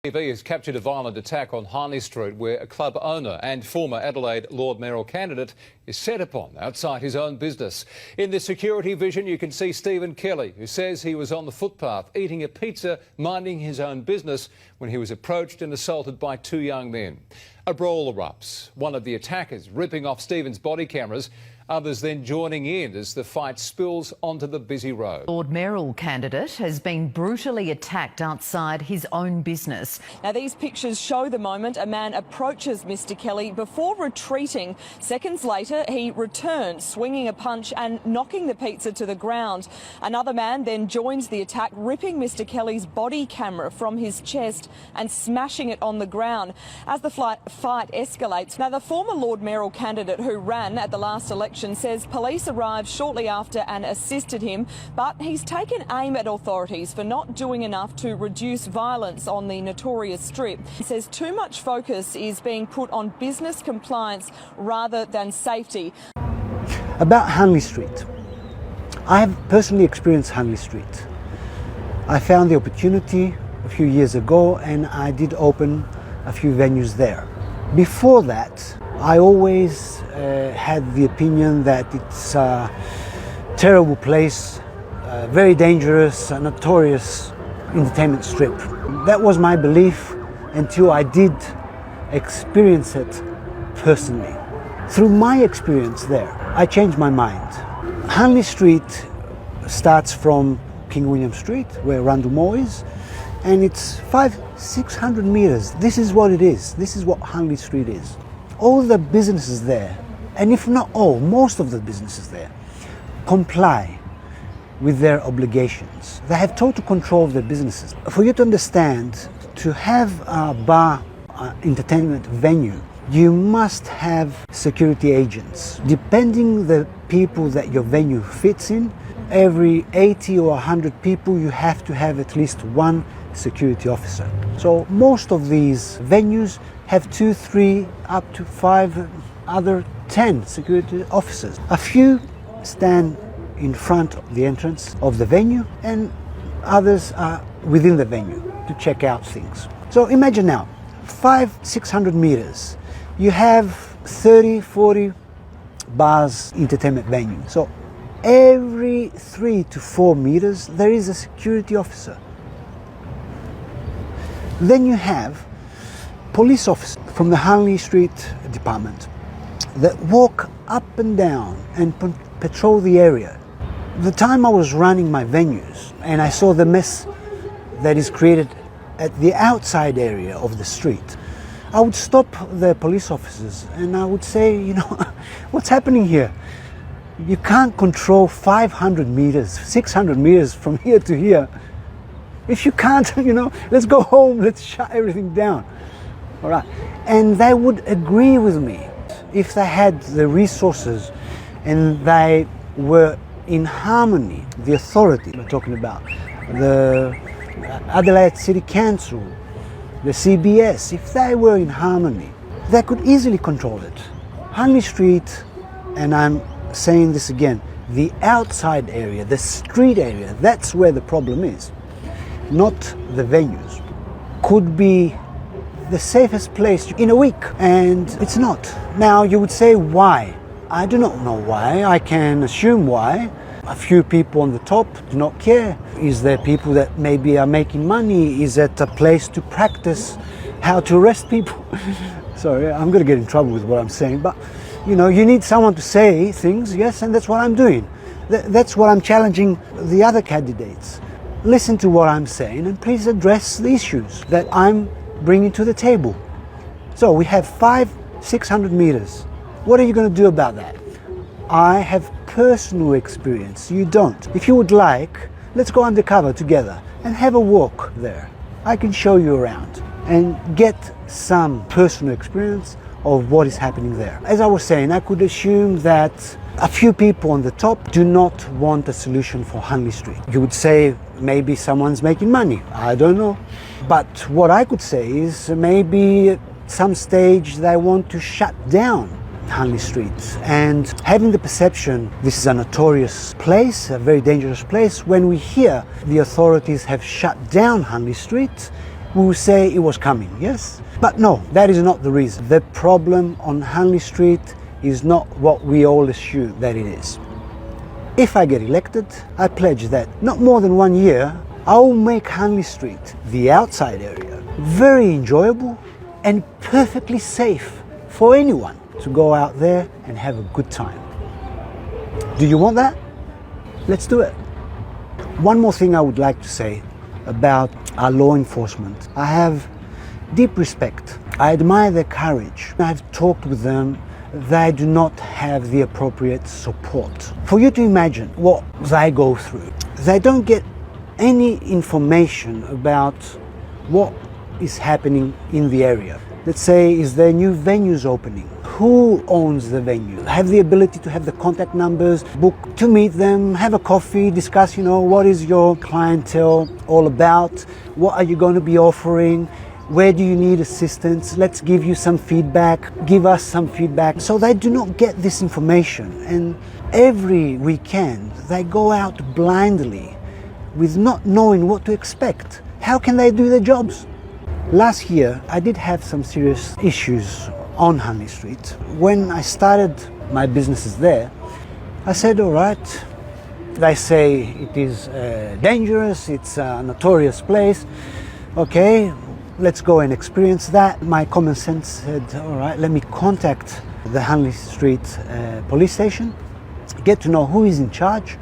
TV has captured a violent attack on Hindley Street where a club owner and former Adelaide Lord mayoral candidate is set upon outside his own business. In the security vision you can see Stephen Kelly, who says he was on the footpath eating a pizza, minding his own business when he was approached and assaulted by two young men. A brawl erupts, one of the attackers ripping off Stephen's body cameras, others then joining in as the fight spills onto the busy road. Lord mayoral candidate has been brutally attacked outside his own business. Now these pictures show the moment a man approaches Mr Kelly before retreating. Seconds later he returns, swinging a punch and knocking the pizza to the ground. Another man then joins the attack, ripping Mr Kelly's body camera from his chest and smashing it on the ground. As the fight escalates, now the former Lord mayoral candidate who ran at the last election says police arrived shortly after and assisted him, but he's taken aim at authorities for not doing enough to reduce violence on the notorious strip. He says too much focus is being put on business compliance rather than safety. About Hindley Street. I have personally experienced Hindley Street. I found the opportunity a few years ago and I did open a few venues there. Before that, I always had the opinion that it's a terrible place, very dangerous, notorious entertainment strip. That was my belief until I did experience it personally. Through my experience there, I changed my mind. Hindley Street starts from King William Street, where Rundle Mall is, and it's 500-600 meters. This is what it is. This is what Hindley Street is. All the businesses there, and if not all, most of the businesses there, comply with their obligations. They have total control of their businesses. For you to understand, to have a bar entertainment venue, you must have security agents. Depending the people that your venue fits in, every 80 or 100 people, you have to have at least one security officer. So most of these venues have 2, 3, up to 5, other 10 security officers. A few stand in front of the entrance of the venue and others are within the venue to check out things. So imagine now, 500-600 meters, you have 30, 40 bars, entertainment venue. So every 3 to 4 meters, there is a security officer. Then you have police officers from the Hindley Street department that walk up and down and patrol the area. The time I was running my venues and I saw the mess that is created at the outside area of the street, I would stop the police officers and I would say, you know, what's happening here? You can't control 500 meters, 600 meters from here to here. If you can't, you know, let's go home, let's shut everything down. All right. And they would agree with me if they had the resources and they were in harmony. The authority we're talking about, the Adelaide City Council, the CBS, if they were in harmony, they could easily control it. Hindley Street, and I'm saying this again, the outside area, the street area, that's where the problem is, not the venues. Could be the safest place in a week, and it's not. Now you would say why? I do not know why. I can assume why. A few people on the top do not care. Is there people that maybe are making money? Is it a place to practice how to arrest people? Sorry, I'm going to get in trouble with what I'm saying, but you know, you need someone to say things, yes, and that's what I'm doing. That's what I'm challenging the other candidates. Listen to what I'm saying and please address the issues that I'm bringing to the table. So we have 500-600 meters. What are you going to do about that? I have personal experience. You don't. If you would like, let's go undercover together and have a walk there. I can show you around and get some personal experience of what is happening there. As I was saying, I could assume that a few people on the top do not want a solution for Hindley Street. You would say maybe someone's making money. I don't know. But what I could say is maybe at some stage they want to shut down Hindley Street, and having the perception this is a notorious place, a very dangerous place. When we hear the authorities have shut down Hindley Street we will say it was coming, yes? But no, that is not the reason. The problem on Hindley Street is not what we all assume that it is. If I get elected, I pledge that not more than 1 year, I will make Hindley Street, the outside area, very enjoyable and perfectly safe for anyone to go out there and have a good time. Do you want that? Let's do it. One more thing I would like to say about our law enforcement. I have deep respect. I admire their courage. I've talked with them. They do not have the appropriate support. For you to imagine what they go through, they don't get any information about what is happening in the area. Let's say, is there new venues opening? Who owns the venue? Have the ability to have the contact numbers, book to meet them, have a coffee, discuss, what is your clientele all about? What are you going to be offering? Where do you need assistance? Let's give you some feedback. Give us some feedback. So they do not get this information. And every weekend they go out blindly with not knowing what to expect. How can they do their jobs? Last year, I did have some serious issues on Hindley Street. When I started my businesses there, I said, all right, they say it is dangerous, it's a notorious place. Okay, let's go and experience that. My common sense said, all right, let me contact the Hindley Street police station, get to know who is in charge,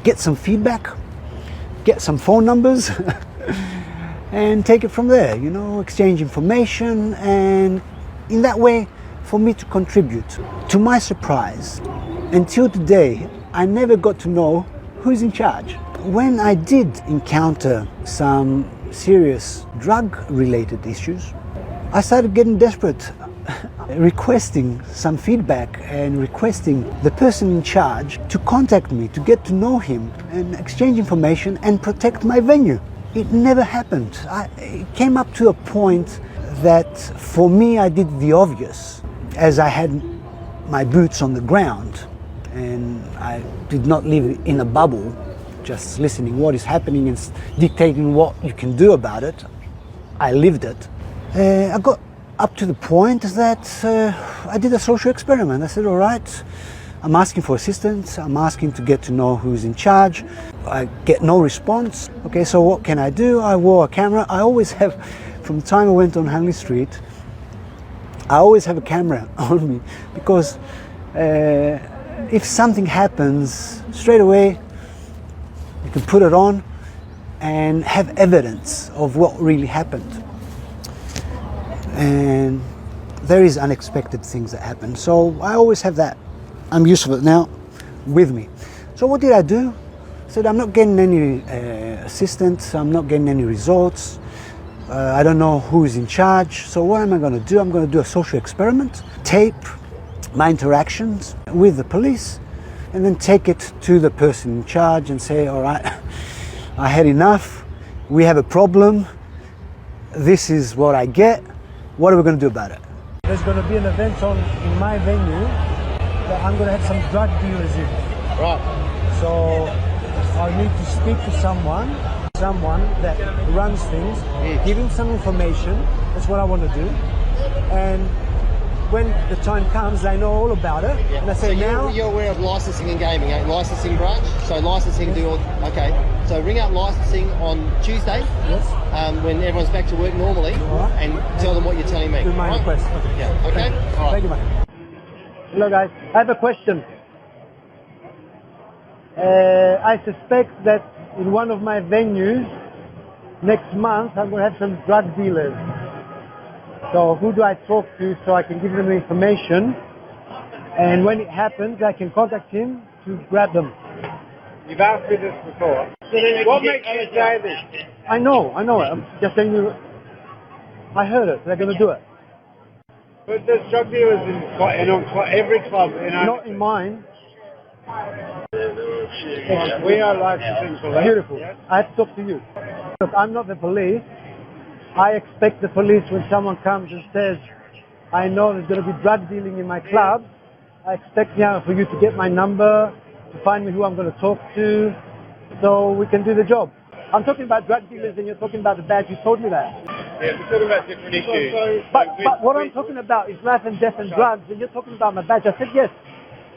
get some feedback, get some phone numbers, and take it from there, exchange information, and in that way, for me to contribute. To my surprise, until today, I never got to know who's in charge. When I did encounter some serious drug-related issues, I started getting desperate, requesting some feedback and requesting the person in charge to contact me, to get to know him and exchange information and protect my venue. It never happened. It came up to a point that for me I did the obvious, as I had my boots on the ground and I did not live in a bubble just listening what is happening and dictating what you can do about it. I lived it. I got up to the point that I did a social experiment. I said, all right, I'm asking for assistance, I'm asking to get to know who's in charge. I get no response. Okay, so what can I do? I wore a camera. I always have, from the time I went on Hindley Street, I always have a camera on me because if something happens, straight away you can put it on and have evidence of what really happened. And there is unexpected things that happen. So I always have that. I'm used to it now with me. So what did I do? I said, I'm not getting any assistance, I'm not getting any results, I don't know who is in charge. So what am I going to do? I'm going to do a social experiment, tape my interactions with the police, and then take it to the person in charge and say, all right, I had enough, we have a problem, this is what I get, what are we going to do about it? There's going to be an event in my venue that I'm going to have some drug dealers in. Right. So I need to speak to someone that runs things, give him some information. That's what I want to do. And when the time comes, they know all about it. Yeah. And I say, so you're aware of licensing and gaming, licensing branch? So licensing, okay. So ring up licensing on Tuesday, yes, when everyone's back to work normally, right, and tell them what you're telling me. Do my request. Okay. Yeah. Okay. All right. Thank you, mate. Hello, guys. I have a question. I suspect that in one of my venues next month, I'm going to have some drug dealers. So who do I talk to so I can give them the information? And when it happens, I can contact him to grab them. You've asked me this before. What makes you say this? I know it. I'm just telling you, I heard it. They're going to do it. But there's drug dealers in every club. Not in mine. We are licensing police. Beautiful. Yes? I have to talk to you. Look, I'm not the police. I expect the police when someone comes and says, I know there's going to be drug dealing in my club, I expect now for you to get my number, to find me who I'm going to talk to, so we can do the job. I'm talking about drug dealers and you're talking about the badge. You told me that. Yeah, we're talking about different issues. But what I'm talking about is life and death and drugs, and you're talking about my badge. I said yes.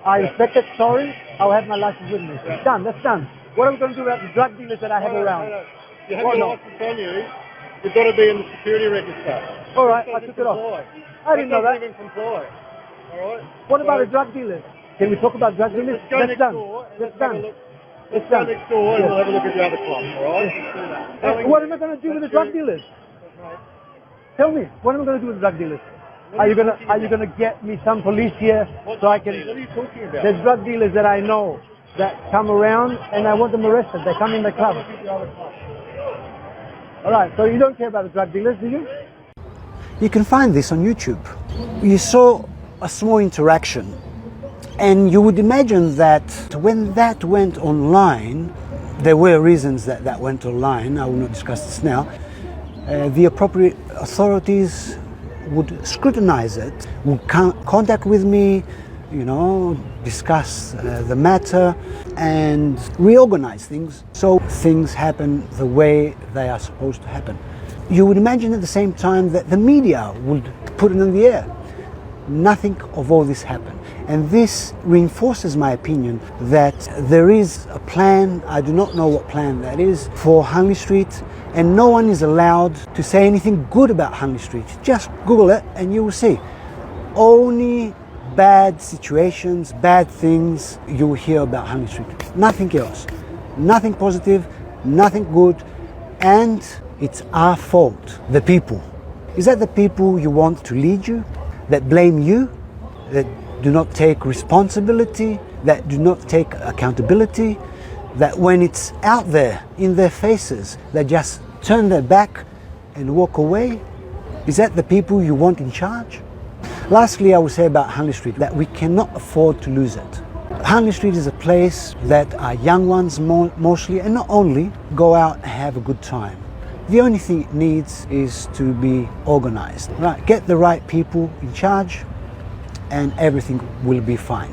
I inspected, sorry, I'll have my license with me. It's done, that's done. What are we going to do about the drug dealers that I have around? You have your license on you, you've got to be in the security register. All right, I took it off. I didn't know that. Even comply. All right. What about the drug dealers? Can we talk about drug dealers? Let's go That's next done. door. That's done. Let's go next door and we'll have a look at the other club. All right. What am I going to do with the drug dealers? Tell me, what am I going to do with the drug dealers? Are you gonna get me some police here so I can? What are you talking about? There's drug dealers that I know that come around and I want them arrested. They come in the club. All right, so you don't care about the drug dealers, do you? You can find this on YouTube. You saw a small interaction, and you would imagine that when that went online, there were reasons that went online. I will not discuss this now. The appropriate authorities would scrutinize it, would contact with me, discuss the matter and reorganize things so things happen the way they are supposed to happen. You would imagine at the same time that the media would put it in the air. Nothing of all this happened. And this reinforces my opinion that there is a plan, I do not know what plan that is, for Hindley Street, and no one is allowed to say anything good about Hindley Street. Just Google it and you will see. Only bad situations, bad things you will hear about Hindley Street. Nothing else. Nothing positive, nothing good, and it's our fault, the people. Is that the people you want to lead you? That blame you, that do not take responsibility, that do not take accountability, that when it's out there in their faces, they just turn their back and walk away? Is that the people you want in charge? Lastly, I will say about Hindley Street that we cannot afford to lose it. Hindley Street is a place that our young ones mostly, and not only, go out and have a good time. The only thing it needs is to be organized. Right, get the right people in charge and everything will be fine.